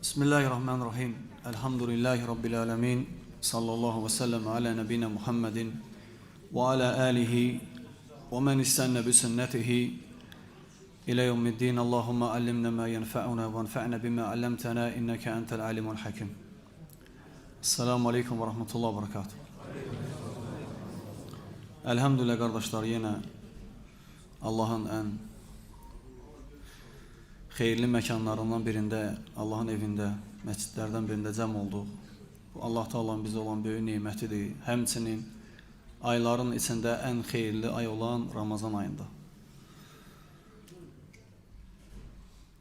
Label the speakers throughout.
Speaker 1: Bismillahirrahmanirrahim. Elhamdülillahi Rabbil alemin. Sallallahu ve sellem ala nebine Muhammedin ve ala alihi ve men istenne bi sünnetihi ila yevmiddin. Allahümme allimna ma yenfa'una ve enfa'na bima allamtana inneke entel alimul hakim. Esselamu aleyküm ve rahmetullahi ve berekatuhu. Elhamdülillah kardeşler, yine Allah'ın en xeyirli məkanlarından birində, Allahın evində, məscidlərdən birində cəm olduq. Bu, Allah Taala'nın bizə olan böyük nemətidir. Həmçinin ayların içində ən xeyirli ay olan Ramazan ayında.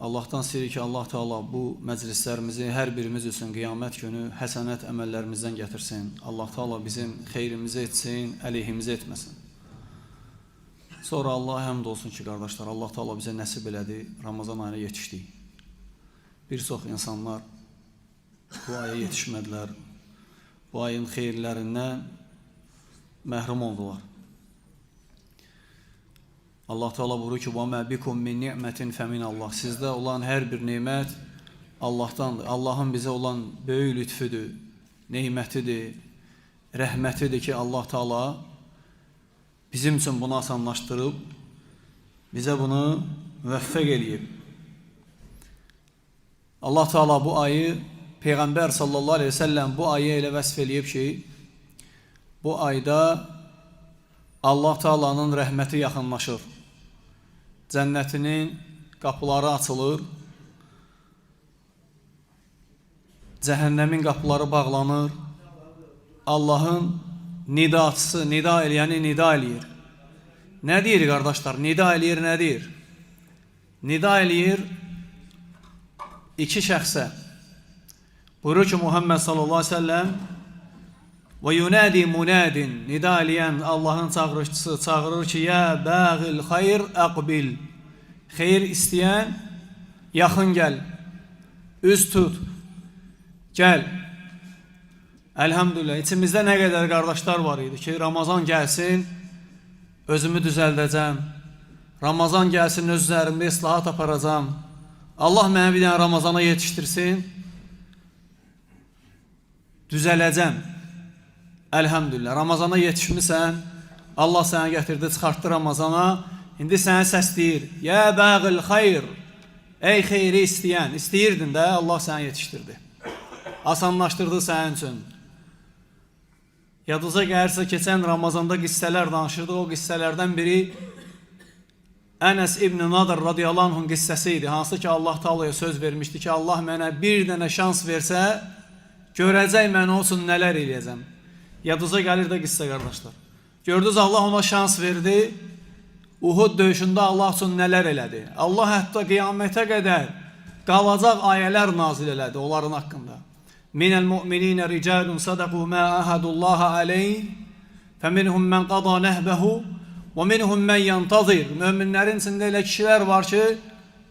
Speaker 1: Allahdan istəyirik ki, Allah Taala bu məclislərimizi hər birimiz üçün qiyamət günü həsənət əməllərimizdən gətirsin. Allah Taala bizim xeyrimizi etsin, əleyhimizi etməsin. Sonra Allah'a həmd olsun ki, qardaşlar, Allah Taala bizə nəsib elədi, Ramazan ayına yetişdik. Bir çox insanlar bu aya yetişmədilər, bu ayın xeyirlərindən məhrum oldular. Allah Taala buyurur ki: "Və mə bikum min ni'mətin fəminəllah." Sizdə olan hər bir nemət Allahdandır. Allahın bizə olan böyük lütfüdür, nemətidir, rəhmətidir ki, Allah Taala bizim üçün bunu asanlaşdırıb, bizə bunu müvəffəq eləyib. Allah Taala bu ayı, Peyğəmbər sallallahu aleyhi ve sellem bu ayı elə vəsf eləyib ki, bu ayda Allah Taala'nın rəhməti yaxınlaşır. Cənnətinin qapıları açılır, cəhənnəmin qapıları bağlanır, Allahın nidaçısı, nida eləyəni nida eləyir. Nə deyir qardaşlar? Nida eləyir, nə deyir? Nida eləyir iki şəxsə. Buyurur ki, Muhammed sallallahu aleyhi ve sellem: "Və yunadi munadin." Nida eləyən Allahın çağırışçısı çağırır ki, "Ya bəğil xeyr əqbil." Xeyir istəyən yaxın gəl, üz tut, gəl. Elhamdülillah, içimizdə nə qədər qardaşlar var idi ki, Ramazan gəlsin, özümü düzəldəcəm. Ramazan gəlsin, öz üzərimdə islahat aparacam. Allah mənə bir dənə Ramazana yetişdirsin, düzələcəm. Elhamdülillah, Ramazana yetişmirsən, Allah sənə gətirdi, çıxartdı Ramazana. İndi sənə səsləyir: "Ya bəğil xeyr." Ey xeyri istəyən, istəyirdin də, Allah sənə yetişdirdi. Asanlaşdırdı sənin üçün. Yadınıza gəlirsə, keçən Ramazanda qissələr danışırdıq. O qissələrdən biri Ənəs İbn Nadr radiyallahu anh'ın qissəsi idi. Hansı ki, Allah Taala'ya söz vermişdi ki, Allah mənə bir dənə şans versə, görəcək mən o üçün nələr eləyəcəm. Yadınıza gəlir də qissə, qardaşlar. Gördünüz, Allah ona şans verdi. Uhud döyüşündə Allah üçün nələr elədi. Allah hətta qiyamətə qədər qalacaq ayələr nazil elədi onların haqqında. Minəl mu'minina ricalun sadaqu ma ahadullaha aleyh feminhum men qada nehbehu ve minhum men yantazir. Möminlərin içində elə kişilər var ki,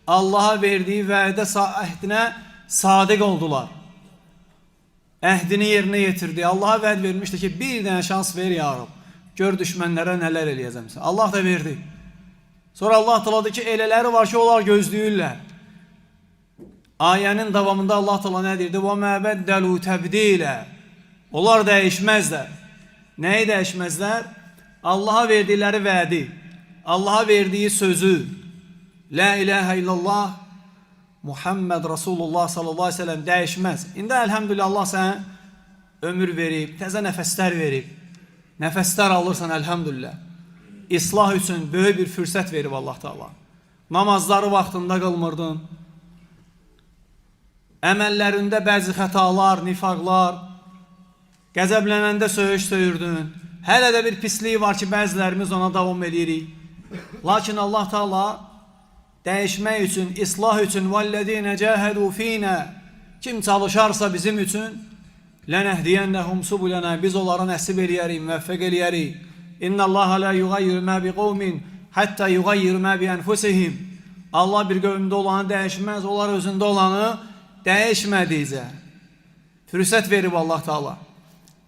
Speaker 1: Allah'a verdiyi vədə əhdinə sadiq oldular. Əhdini yerinə yetirdi. Allah'a vəd vermişdi ki, bir dənə şans ver ya Rab. Gör düşmənlərə nələr eləyəcəmsən. Allah da verdi. Sonra Allah taladı ki, elələri var ki, onlar gözləyirlər. Ayənin davamında Allah Taala nə deyirdi? وَمَا بَدَّلُوا تَبْدِيلًا. Onlar dəyişməzlər. Nəyi dəyişməzlər? Allah'a verdikləri vədi, Allah'a verdiyi sözü, La ilahe illallah Muhammed Resulullah sallallahu aleyhi ve sellem dəyişməz. İndi elhamdülillah Allah sənə ömür verib, təzə nəfəslər verib. Nəfəslər alırsan elhamdülillah. İslah üçün böyük bir fürsət verib Allah Taala. Namazları vaxtında qılmırdın. Əməllərində bəzi xətalar, nifaqlar, qəzəblənəndə söyüş söyürdün. Hələ də bir pisliyi var ki, bəzilərimiz ona davam edirik. Lakin Allah Taala dəyişmək üçün, islah üçün vəllədinə cəhədu finə, kim çalışarsa bizim üçün, lənəhdiyənnəhum subulənə, biz onlara nəsib eləyərik, müvəffəq eləyərik. İnnəllaha la yuğayyir mə bi qovmin həttə yuğayyir mə bi ənfusihim. Allah bir qövmdə olanı dəyişməz, onlar özündə olanı dəyişmədikcə fürsət verib Allah Taala.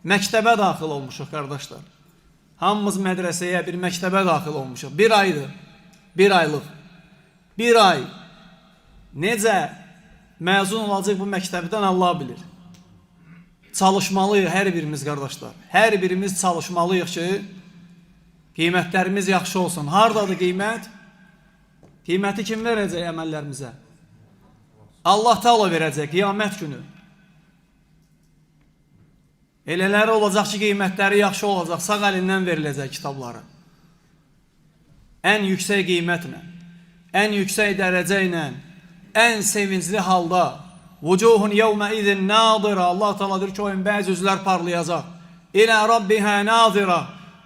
Speaker 1: Məktəbə daxil olmuşuq, qardaşlar. Hamımız mədrəsəyə, bir məktəbə daxil olmuşuq. Bir aydır, bir aylıq. Bir ay necə məzun olacaq bu məktəbdən Allah bilir. Çalışmalıyıq hər birimiz qardaşlar. Hər birimiz çalışmalıyıq ki, qiymətlərimiz yaxşı olsun. Hardadır qiymət? Qiyməti kim verəcək əməllərimizə? Allah Teala verəcək qiyamət günü. Elələri olacaq ki, qiymətləri yaxşı olacaq, sağ əlindən veriləcək kitabları. Ən yüksək qiymətlə, ən yüksək dərəcə ilə, ən sevincli halda. Vucuhun yevmə izin nazira. Allah Teala deyir ki, o gün bəzi üzlər parlayacaq. İlə rabbihə nazira.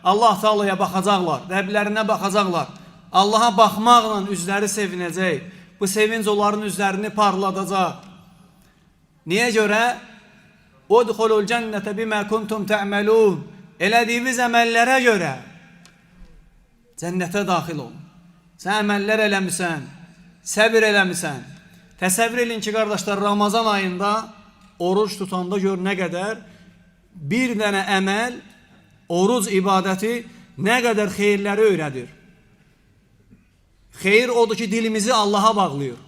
Speaker 1: Allah Teala'ya baxacaqlar, Rəblərinə baxacaqlar. Allaha baxmaqla üzləri sevinəcək. Bu sevinç onların üzlərini parladacaq. Niyə görə? Udxulul cənnətə bimə kuntum tə'məlun. Elədiyiniz əməllərə görə cənnətə daxil olun. Sən əməllər eləmisən, səbir eləmisən. Təsəvvür edin ki, qardaşlar, Ramazan ayında oruç tutanda gör nə qədər bir dənə əməl, oruc ibadəti nə qədər xeyirləri öyrədir. Xeyir odur ki, dilimizi Allaha bağlayır.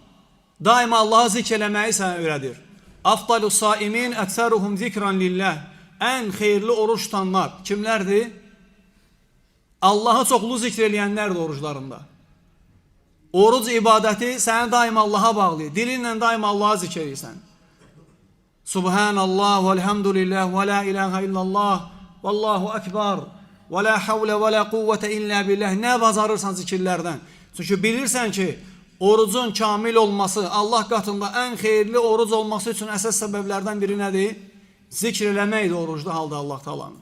Speaker 1: Daima Allah'a zikr eləməyi sənə öyrədir. Afdalu saimin əksəruhum zikran lillah. Ən xeyirli oruç tutanlar kimlərdir? Allah'a çoxlu zikr eləyənlərdir oruclarında. Oruc ibadəti səni daima Allaha bağlayır. Dilinlə daima Allah'a zikr edirsən. Subhanallah velhamdülillah ve la ilahe illallah vallahu ekber ve la havle ve la kuvvete illa billah. Nə bacarırsan zikirlərdən. Çünki bilirsən ki, orucun kamil olması, Allah qatında ən xeyirli oruc olması üçün əsas səbəblərdən biri nədir? Zikr eləməkdir orucda halda Allah Taala'nın.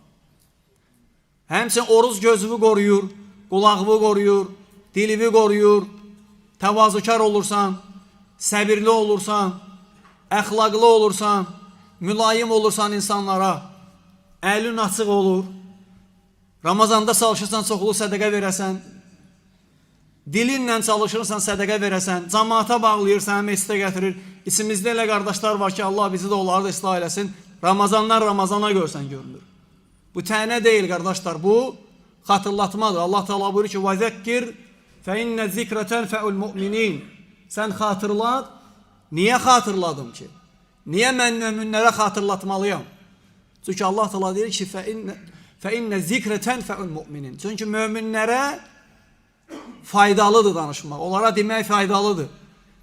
Speaker 1: Həmçinin oruc gözünü qoruyur, qulağını qoruyur, dilini qoruyur. Təvazükar olursan, səbirli olursan, əxlaqlı olursan, mülayim olursan insanlara, əlin açıq olur. Ramazanda çalışırsan, çoxlu sədəqə verəsən, dilinlə çalışırsan, sədəqə verəsən, cəmaata bağlayırsan, məscidə gətirir. İçimizdə elə qardaşlar var ki, Allah bizi də onları da islah eləsin. Ramazandan Ramazana görsən görünür. Bu tənə deyil qardaşlar, bu xatırlatmadır. Allah Teala buyurur ki, وَذَكِّرْ فَاِنَّ الذِّكْرَ تَنْفَعُ الْمُؤْمِنِينَ. Sən xatırlat. Niyə xatırladım ki? Niyə mən möminlərə xatırlatmalıyam? Çünki Allah Teala deyir ki, فَاِنَّ الذِّكْرَ تَنْفَعُ الْمُؤْمِنِينَ. Çünki möminlərə faydalıdır danışmaq. Onlara demək faydalıdır.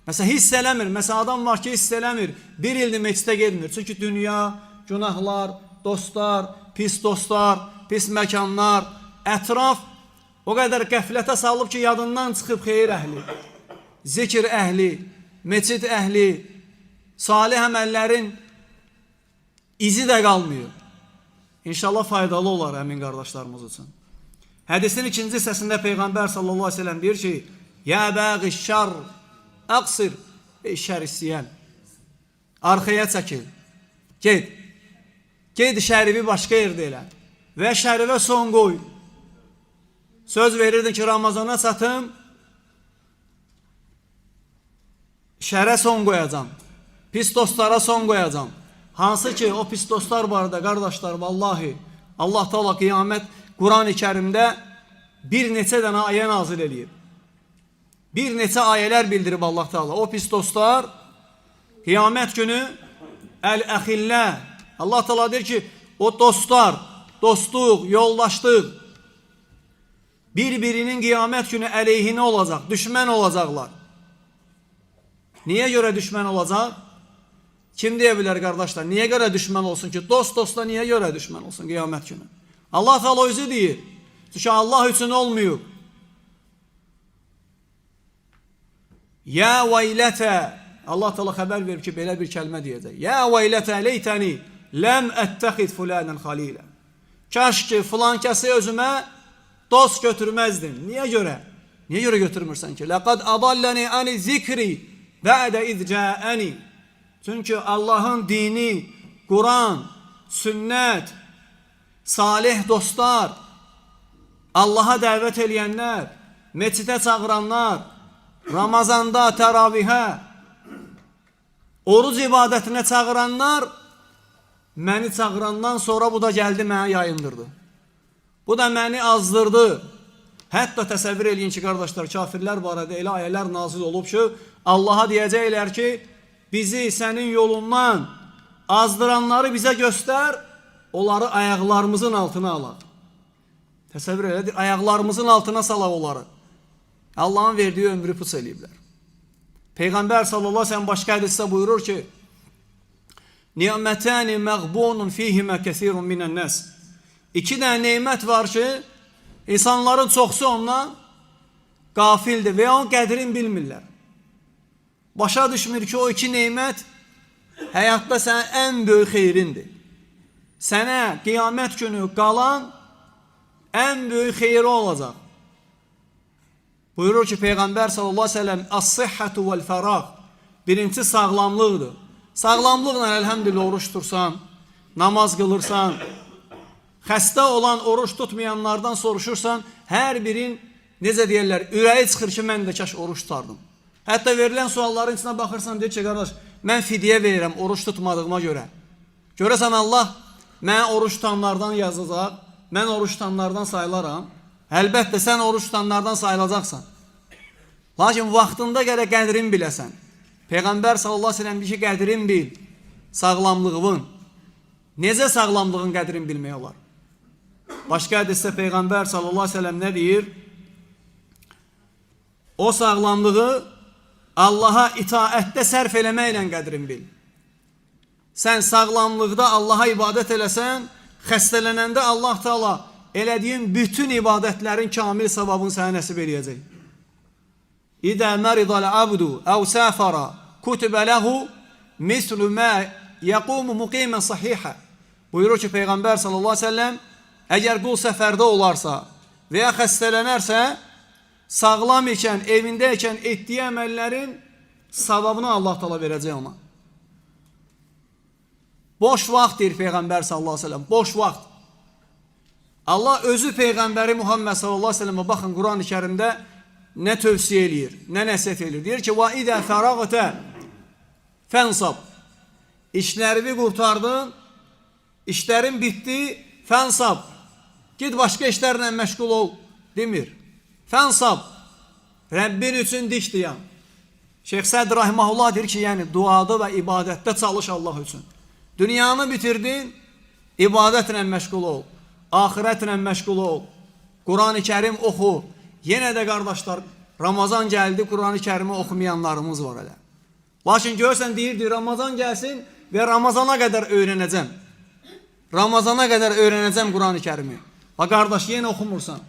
Speaker 1: Məsələn, hiss eləmir. Məsələn, adam var ki, hiss eləmir. Bir ildir məscidə getmir. Çünki dünya, günahlar, dostlar, pis dostlar, pis məkanlar, ətraf o qədər qəflətə salıb ki, yadından çıxıb xeyir əhli, zikr əhli, meçid əhli, salih əməllərin izi də qalmıyor. İnşallah faydalı olar əmin qardaşlarımız üçün. Hədisin ikinci hissəsində Peyğəmbər sallallahu aleyhi ve sellem deyir ki, ya bəği şər, əqsir, şər istəyən, arxaya çəkil, ged, ged şərifi başqa yerdə elə və şərifə son qoy. Söz verirdin ki, Ramazana çatım, şərə son qoyacam, pis dostlara son qoyacam. Hansı ki, o pis dostlar barədə, qardaşlar, vallahi, Allah Teala qiyamət, Quran-ı Kərimdə bir neçə dənə ayə nazil eləyir. Bir neçə ayələr bildirib Allah Teala. O pis dostlar, qiyamət günü, əl-əxillə, Allah Teala deyir ki, o dostlar, dostluq, yoldaşlıq, bir-birinin qiyamət günü əleyhinə olacaq, düşmən olacaqlar. Niyə görə düşmən olacaq? Kim deyə bilər qardaşlar? Niyə görə düşmən olsun ki? Dost dosta niyə görə düşmən olsun qiyamət günü? Allah Teala özü deyir. Çünki Allah üçün olmuyor. Ya veylətə. Allah Teala xəbər verir ki, belə bir kəlmə deyəcək. Ya veylətə leytəni ləm ətəxid fulanən xalilə. Kaş ki, filan kəsi özümə dost götürməzdim. Niyə görə? Niyə görə götürmürsən ki? Ləqad adalləni ani zikri bə'də izcəəni. Çünki Allahın dini, Quran, sünnət, salih dostlar, Allaha dəvət eləyənlər, meçidə çağıranlar, Ramazanda, təravihə, oruc ibadətinə çağıranlar, məni çağırandan sonra bu da gəldi, mənə yayındırdı. Bu da məni azdırdı. Hətta təsəvvür eləyin ki, qardaşlar, kafirlər barədə elə ayələr nazil olub ki, Allaha deyəcəklər ki, bizi sənin yolundan azdıranları bizə göstər, onları ayaqlarımızın altına alaq. Təsəvvür elədir, ayaqlarımızın altına salaq onları. Allah'ın verdiği ömrü pıs eləyiblər. Peyğəmbər sallallahu aleyhi ve sellem başqa hədisdə buyurur ki, Ni'mətəni məğbunun fihimə kəsirun minən nəs. İki dənə neymət var ki, insanların çoxsu ondan qafildir və ya onun qədrini bilmirlər. Başa düşmür ki, o iki neymət həyatda sənin ən böyük xeyrindir. Sənə qiyamət günü qalan ən böyük xeyri olacaq. Buyurur ki, Peyğəmbər sallallahu aleyhi ve sellem As-sihhatu vel-fəraq. Birincisi sağlamlıqdır. Sağlamlıqla elhamdülillah oruç tutursan, namaz qılırsan, xəstə olan oruç tutmayanlardan soruşursan, hər birin, necə deyərlər, ürəyi çıxır ki, mən də kaş oruç tutardım. Hətta verilən sualların içine baxırsan, deyir ki, qardaş, mən fidyə verirəm oruç tutmadığıma görə. Görəsən Allah, mən oruç tutanlardan yazacaq, mən oruç tutanlardan sayılaram. Əlbəttə, sən oruç tutanlardan sayılacaqsan. Lakin vaxtında gərək qədrin biləsən. Peyğəmbər sallallahu aleyhi ve sellem deyir ki, qədrin bil, sağlamlığın. Necə sağlamlığın qədrin bilmək olar? Başqa hədisdə Peyğəmbər sallallahu aleyhi ve sellem nə deyir? O sağlamlığı Allaha itaətdə sərf eləməklə qədrin bil. Sən sağlamlıqda Allaha ibadət eləsən, xəstələnəndə Allah Teala elədiyin bütün ibadətlərin kamil savabını sənə nəsib eləyəcək. İdə məridəl abdu əv səfərə kutibə ləhu mislu mə yəqumu muqimən sahihə. Buyurur ki, Peyğəmbər sallallahu aleyhi ve sellem, əgər qul səfərdə olarsa və ya xəstələnərsə, sağlam ikən, evində ikən etdiyi əməllərin savabını Allah Teala verəcək ona. Boş vaxt deyir Peyğəmbər sallallahu aleyhi ve sellem, boş vaxt. Allah özü Peyğəmbəri Muhammed sallallahu aleyhi ve sellemə baxın Quran-ı Kərimdə nə tövsiyə eləyir, nə nəsiyyət eləyir. Deyir ki, və idə fərağətə fənsab. İşlərini qurtardın, işlərin bitdi, fənsab. Gid başqa işlərlə məşğul ol, demir. Fənsab, Rəbbin üçün dik dayan. Şeyx Sədr Rahiməhullah deyir ki, yəni duada və ibadətdə çalış Allah üçün. Dünyanı bitirdin, ibadətlə məşğul ol, ahirətlə məşğul ol, Quran-ı Kərim oxu. Yenə də qardaşlar, Ramazan gəldi, Quran-ı Kərimi oxumayanlarımız var elə. Lakin görsən deyirdi, Ramazan gəlsin və Ramazana qədər öyrənəcəm. Ramazana qədər öyrənəcəm Quran-ı Kərimi. Və qardaş, yenə oxumursan.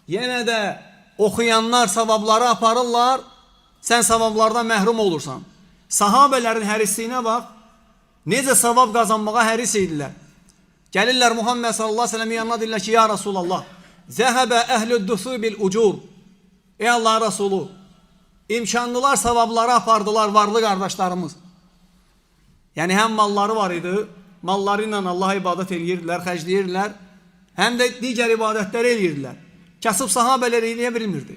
Speaker 1: Yenə də oxuyanlar savabları aparırlar, sən savablardan məhrum olursan. Sahabələrin hərisliyinə bax, necə savab qazanmağa həris idilər. Gəlirlər Muhammed sallallahu aleyhi ve sellem yanına deyirlər ki, ya Rasulallah, zəhəbə əhlüddüsü bil ucur. Ey Allah Resulü, imkanlılar savabları apardılar varlı qardaşlarımız. Yəni həm malları var idi, malları ilə Allaha ibadət eləyirdilər, xərcləyirlər, həm də digər ibadətləri eləyirdilər. Kasıb sahabələr eləyə bilmirdi.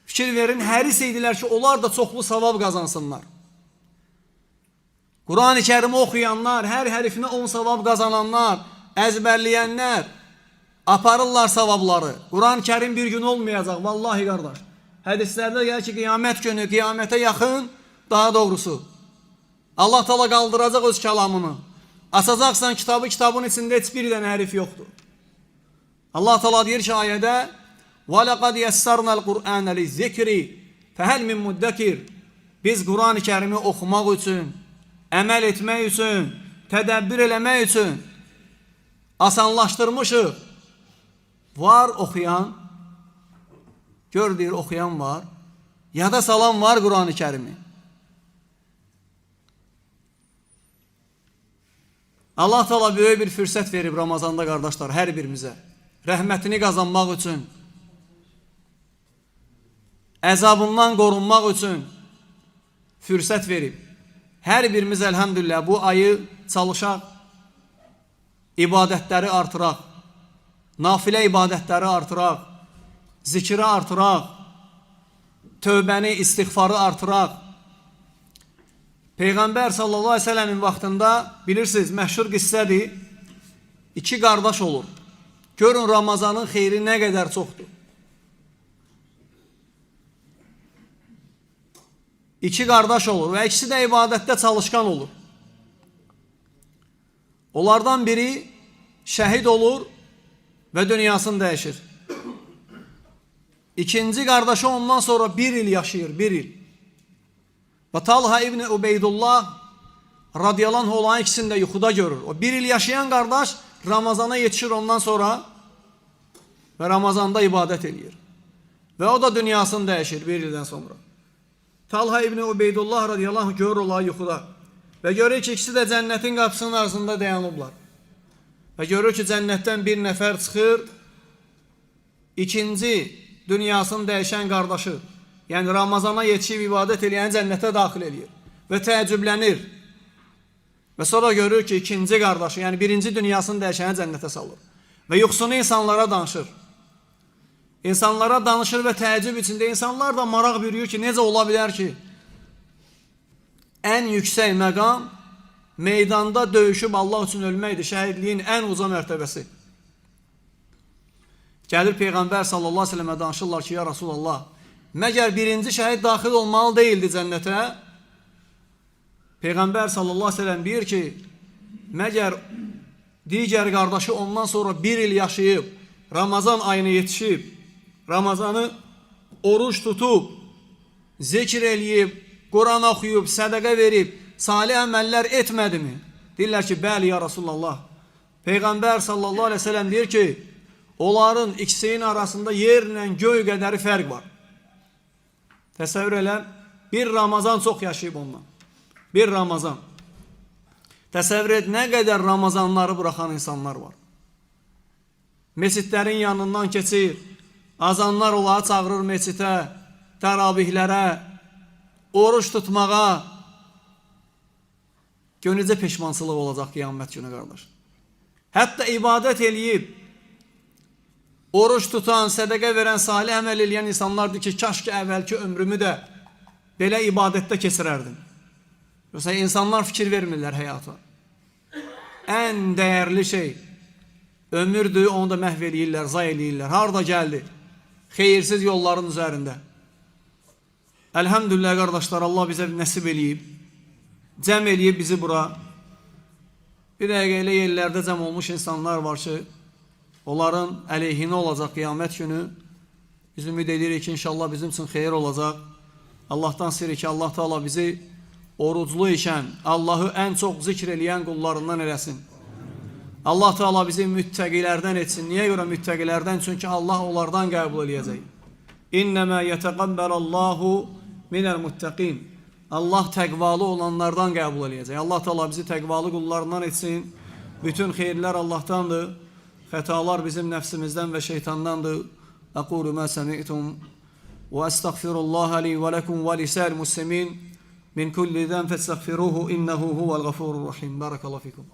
Speaker 1: Fikir verin, həris idilər ki, onlar da çoxlu savab qazansınlar. Quran-ı Kərimi oxuyanlar, hər hərfinə 10 savab qazananlar, əzbərləyənlər, aparırlar savabları. Quran-ı Kərim bir gün olmayacaq, vallahi qardaş. Hədislərdə gəlir ki, qiyamət günü, qiyamətə yaxın, daha doğrusu. Allah Teala qaldıracaq öz kəlamını. Açacaqsan kitabı, kitabın içində heç bir dənə hərif yoxdur. Allah Teala deyir ki, ayədə, وَلَقَدْ يَسَّرْنَا الْقُرْآنَ لِلذِّكْرِ فَهَلْ مِنْ مُدَّكِرِ. Biz Quran-ı Kərimi oxumaq üçün, əməl etmək üçün, tədəbbür eləmək üçün asanlaşdırmışıq. Var oxuyan, gör deyir oxuyan var, yada salan var Quran-ı Kərimi. Allah Teala böyük bir fürsət verib Ramazanda qardaşlar, hər birimizə. Rəhmətini qazanmaq üçün, əzabından qorunmaq üçün fürsət verib. Hər birimiz elhamdülillah bu ayı çalışaq, ibadətləri artıraq, nafilə ibadətləri artıraq, zikri artıraq, tövbəni, istiğfarı artıraq. Peyğəmbər sallallahu aleyhi ve sellemin vaxtında bilirsiniz, məşhur qissədir, iki qardaş olur. Görün Ramazanın xeyri nə qədər çoxdur. İki qardaş olur və ikisi də ibadətdə çalışqan olur. Onlardan biri şəhid olur və dünyasını dəyişir. İkinci qardaşı ondan sonra 1 il yaşayır, 1 il. Və Talha İbni Ubeydullah radiyallahu anh olan ikisini də yuxuda görür. O 1 il yaşayan qardaş Ramazana yetişir ondan sonra və Ramazanda ibadət edir. Və o da dünyasını dəyişir 1 ildən sonra. Talha İbni Ubeydullah radiyallahu anh görür olar yuxuda. Və görür ki, ikisi də cənnətin qapısının arasında dayanıblar. Və görür ki, cənnətdən bir nəfər çıxır, ikinci dünyasını dəyişən qardaşı, yəni Ramazana yetişib ibadət eləyən cənnətə daxil edir və təəccüblənir. Və sonra görür ki, ikinci qardaşı, yəni birinci dünyasını dəyişən cənnətə salır. Və yuxusunu insanlara danışır. İnsanlara danışır və təəccüb içində insanlar da maraq bürüyür ki, necə ola bilər ki, ən yüksək məqam meydanda döyüşüb Allah üçün ölməkdir, şəhidliyin ən uca mərtəbəsi. Gəlir Peyğəmbər sallallahu aleyhi ve sellemə danışırlar ki, ya Rasulallah, məgər birinci şəhid daxil olmalı deyildi cənnətə? Peyğəmbər sallallahu aleyhi ve sellem deyir ki, məgər digər qardaşı ondan sonra 1 il yaşayıb, Ramazan ayını yetişib, Ramazanı oruç tutub, zikr eləyib, Quran oxuyub, sədəqə verib, salih əməllər etmədimi? Deyirlər ki, bəli ya Rasulallah. Peyğəmbər sallallahu aleyhi ve sellem deyir ki, onların ikisinin arasında yerlə göy qədəri fərq var. Təsəvvür elə, bir Ramazan çox yaşayıb ondan. Bir Ramazan. Təsəvvür et, nə qədər Ramazanları buraxan insanlar var. Mesidlərin yanından keçir, azanlar onları çağırır mesiddə, təravihlərə, oruç tutmağa. Gönülcə peşmansılıq olacaq qiyamət günü qardaş. Hətta ibadət eləyib, oruç tutan, sədəqə verən, salih əməl eləyən insanlardır ki, kaş ki əvvəlki ömrümü də belə ibadətdə keçirərdim. Yoxsa insanlar fikir vermirlər həyata. Ən dəyərli şey ömürdür, onu da məhv eləyirlər, zay eləyirlər. Harada gəldi? Xeyirsiz yolların üzərində. Elhamdülillah qardaşlar, Allah bizə nəsib eləyib, cəm eləyib bizi bura. Bir dəqiqə elə yerlərdə cəm olmuş insanlar var ki, onların əleyhinə olacaq qiyamət günü. Biz ümid edirik ki, inşallah bizim üçün xeyir olacaq. Allahdan istəyirik ki, Allah Teala bizi oruclu ikən Allahı ən çox zikr eləyən qullarından eləsin. Allah Teala bizi müttəqilərdən etsin. Niyə görə müttəqilərdən? Çünki Allah onlardan qəbul eləyəcək. İnnəmə yətəqəbbələllahu minəl muttəqin. Allah təqvalı olanlardan qəbul eləyəcək. Allah Teala bizi təqvalı qullarından etsin. Bütün xeyirlər Allahdandır. Xətalar bizim nəfsimizdən və şeytandandır. Əqulu mə səmi'tum və əstəğfirullaha li və ləkum və lisəl muslimin min kulli zən fəstəğfiruhu innəhu huvəl ğafurur rahim. Barakallahu fikum.